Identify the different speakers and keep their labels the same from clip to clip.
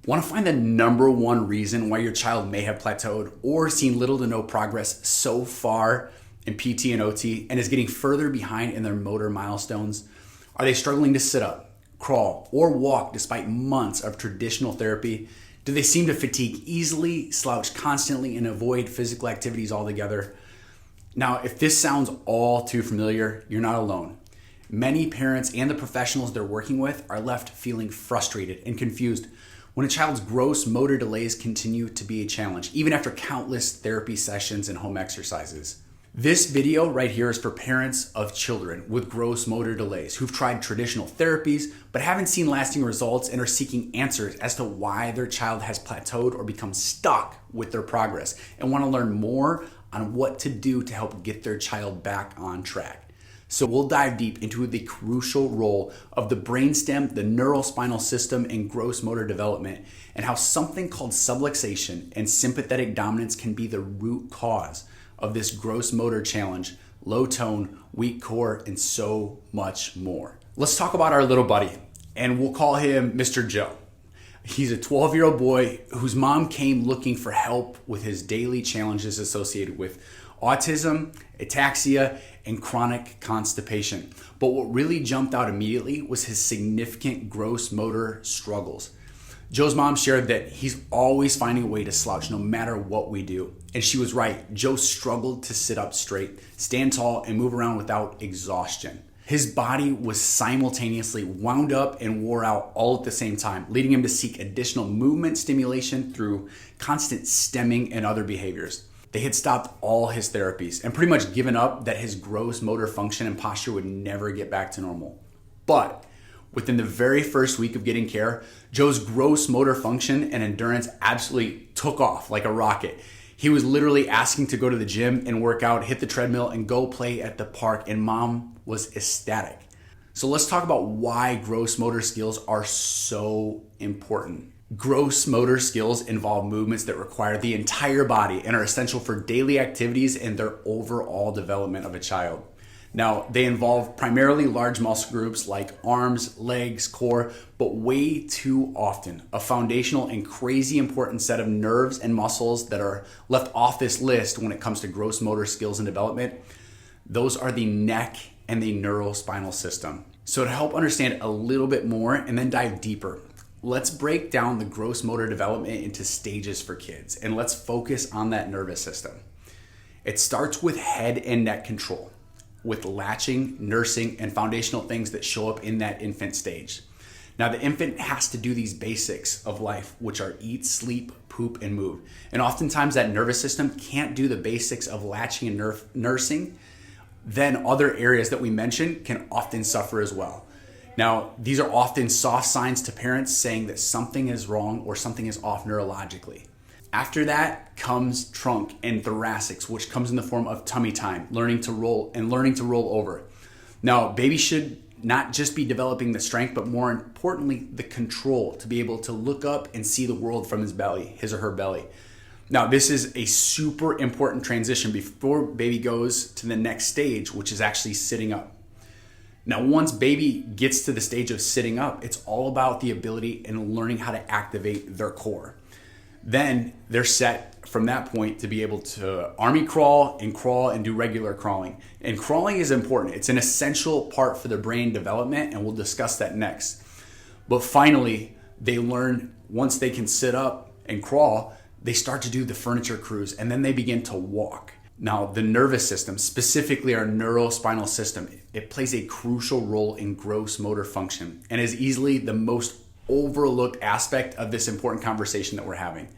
Speaker 1: Want to find the number one reason why your child may have plateaued or seen little to no progress so far in PT and OT and is getting further behind in their motor milestones? Are they struggling to sit up, crawl, or walk despite months of traditional therapy? Do they seem to fatigue easily, slouch constantly, and avoid physical activities altogether? Now, if this sounds all too familiar, you're not alone. Many parents and the professionals they're working with are left feeling frustrated and confused when a child's gross motor delays continue to be a challenge, even after countless therapy sessions and home exercises. This video right here is for parents of children with gross motor delays who've tried traditional therapies but haven't seen lasting results and are seeking answers as to why their child has plateaued or become stuck with their progress and want to learn more on what to do to help get their child back on track. So we'll dive deep into the crucial role of the brainstem, the neurospinal system, and gross motor development, and how something called subluxation and sympathetic dominance can be the root cause of this gross motor challenge, low tone, weak core, and so much more. Let's talk about our little buddy, and we'll call him Mr. Joe. He's a 12-year-old boy whose mom came looking for help with his daily challenges associated with autism, ataxia, and chronic constipation. But what really jumped out immediately was his significant gross motor struggles. Joe's mom shared that he's always finding a way to slouch no matter what we do. And she was right. Joe struggled to sit up straight, stand tall, and move around without exhaustion. His body was simultaneously wound up and wore out all at the same time, leading him to seek additional movement stimulation through constant stemming and other behaviors. They had stopped all his therapies and pretty much given up that his gross motor function and posture would never get back to normal. But within the very first week of getting care, Joe's gross motor function and endurance absolutely took off like a rocket. He was literally asking to go to the gym and work out, hit the treadmill, and go play at the park, and mom was ecstatic. So let's talk about why gross motor skills are so important. Gross motor skills involve movements that require the entire body and are essential for daily activities and their overall development of a child. Now, they involve primarily large muscle groups like arms, legs, core, but way too often, a foundational and crazy important set of nerves and muscles that are left off this list when it comes to gross motor skills and development, those are the neck and the neurospinal system. So to help understand a little bit more and then dive deeper, let's break down the gross motor development into stages for kids, and let's focus on that nervous system. It starts with head and neck control, with latching, nursing, and foundational things that show up in that infant stage. Now, the infant has to do these basics of life, which are eat, sleep, poop, and move. And oftentimes that nervous system can't do the basics of latching and nursing. Then other areas that we mentioned can often suffer as well. Now, these are often soft signs to parents saying that something is wrong or something is off neurologically. After that comes trunk and thoracics, which comes in the form of tummy time, learning to roll over. Now, baby should not just be developing the strength, but more importantly, the control to be able to look up and see the world from his or her belly. Now, this is a super important transition before baby goes to the next stage, which is actually sitting up. Now, once baby gets to the stage of sitting up, it's all about the ability and learning how to activate their core. Then they're set from that point to be able to army crawl and do regular crawling. And crawling is important. It's an essential part for the brain development, and we'll discuss that next. But finally, they learn once they can sit up and crawl, they start to do the furniture cruise, and then they begin to walk. Now, the nervous system, specifically our neurospinal system, it plays a crucial role in gross motor function and is easily the most overlooked aspect of this important conversation that we're having.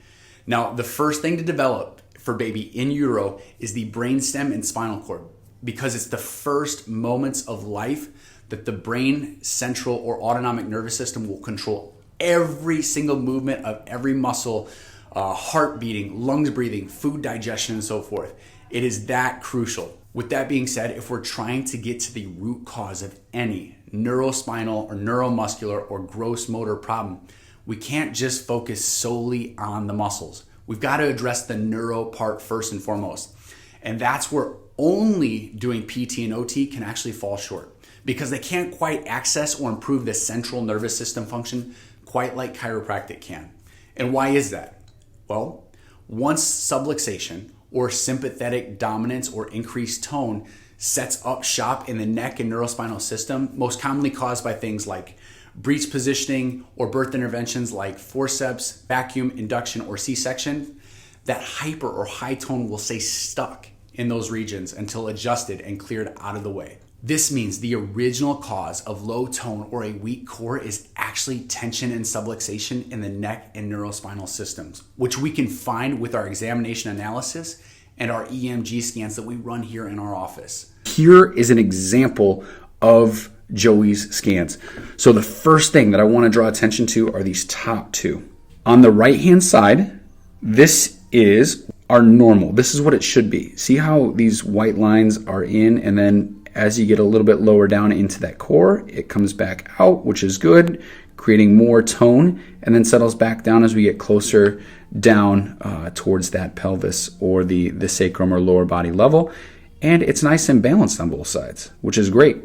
Speaker 1: Now, the first thing to develop for baby in utero is the brainstem and spinal cord, because it's the first moments of life that the brain, central, or autonomic nervous system will control every single movement of every muscle, heart beating, lungs breathing, food digestion, and so forth. It is that crucial. With that being said, if we're trying to get to the root cause of any neurospinal or neuromuscular or gross motor problem, we can't just focus solely on the muscles. We've got to address the neuro part first and foremost. And that's where only doing PT and OT can actually fall short, because they can't quite access or improve the central nervous system function quite like chiropractic can. And why is that? Well, once subluxation or sympathetic dominance or increased tone sets up shop in the neck and neurospinal system, most commonly caused by things like breech positioning or birth interventions like forceps, vacuum, induction, or C-section, that hyper or high tone will stay stuck in those regions until adjusted and cleared out of the way. This means the original cause of low tone or a weak core is actually tension and subluxation in the neck and neurospinal systems, which we can find with our examination analysis and our EMG scans that we run here in our office. Here is an example of Joey's scans. So the first thing that I want to draw attention to are these top two. On the right-hand side, this is our normal. This is what it should be. See how these white lines are in, and then as you get a little bit lower down into that core, it comes back out, which is good, creating more tone, and then settles back down as we get closer down towards that pelvis or the sacrum or lower body level. And it's nice and balanced on both sides, which is great.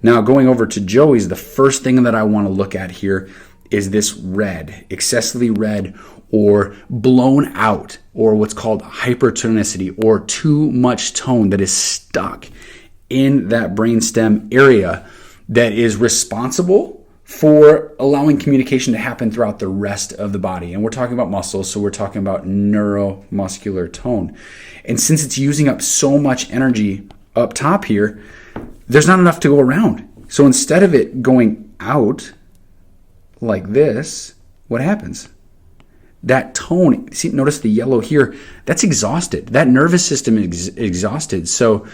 Speaker 1: Now going over to Joey's, the first thing that I want to look at here is this red, excessively red or blown out, or what's called hypertonicity, or too much tone that is stuck in that brainstem area that is responsible for allowing communication to happen throughout the rest of the body. And we're talking about muscles, so we're talking about neuromuscular tone. And since it's using up so much energy up top here, there's not enough to go around. So instead of it going out like this, what happens? That tone, see, notice the yellow here, that's exhausted. That nervous system is exhausted. So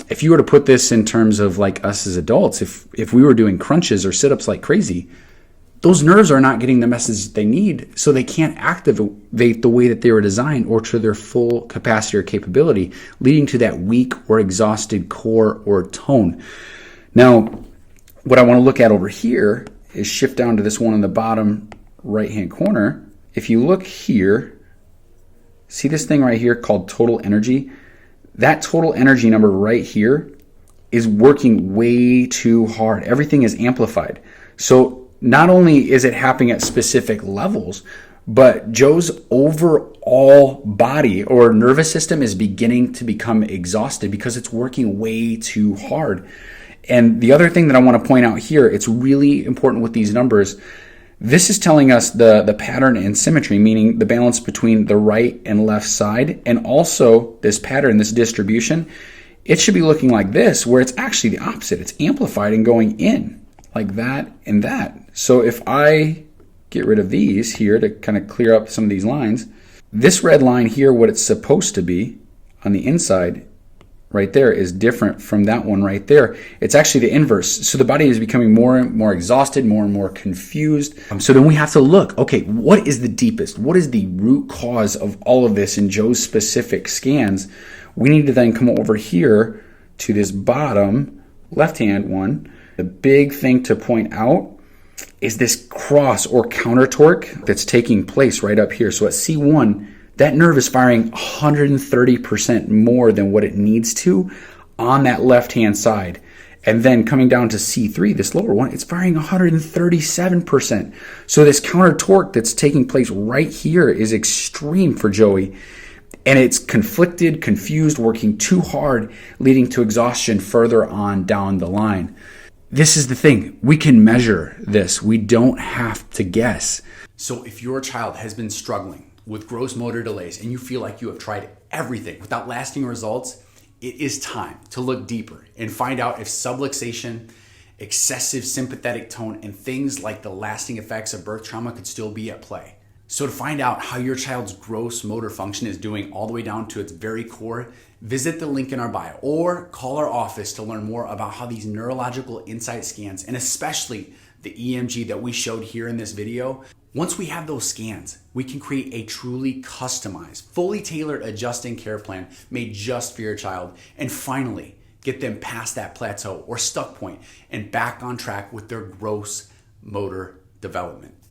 Speaker 1: if you were to put this in terms of like us as adults, if we were doing crunches or sit-ups like crazy, those nerves are not getting the message they need, so they can't activate the way that they were designed or to their full capacity or capability, leading to that weak or exhausted core or tone. Now, what I want to look at over here is shift down to this one in the bottom right-hand corner. If you look here, see this thing right here called total energy? That total energy number right here is working way too hard. Everything is amplified. So not only is it happening at specific levels, but Joe's overall body or nervous system is beginning to become exhausted because it's working way too hard. And the other thing that I want to point out here, it's really important with these numbers. This is telling us the pattern and symmetry, meaning the balance between the right and left side, and also this pattern, this distribution. It should be looking like this, where it's actually the opposite. It's amplified and going in like that and that. So if I get rid of these here to kind of clear up some of these lines, this red line here, what it's supposed to be on the inside right there, is different from that one right there. It's actually the inverse. So the body is becoming more and more exhausted, more and more confused. So then we have to look, okay, what is the deepest? What is the root cause of all of this in Joe's specific scans? We need to then come over here to this bottom left-hand one. The big thing to point out is this cross or counter torque that's taking place right up here. So at C1, that nerve is firing 130% more than what it needs to on that left-hand side. And then coming down to C3, this lower one, it's firing 137%. So this counter torque that's taking place right here is extreme for Joey. And it's conflicted, confused, working too hard, leading to exhaustion further on down the line. This is the thing. We can measure this. We don't have to guess. So if your child has been struggling with gross motor delays and you feel like you have tried everything without lasting results, it is time to look deeper and find out if subluxation, excessive sympathetic tone, and things like the lasting effects of birth trauma could still be at play. So to find out how your child's gross motor function is doing all the way down to its very core, visit the link in our bio or call our office to learn more about how these neurological insight scans, and especially the EMG that we showed here in this video, once we have those scans, we can create a truly customized, fully tailored adjusting care plan made just for your child, and finally get them past that plateau or stuck point and back on track with their gross motor development.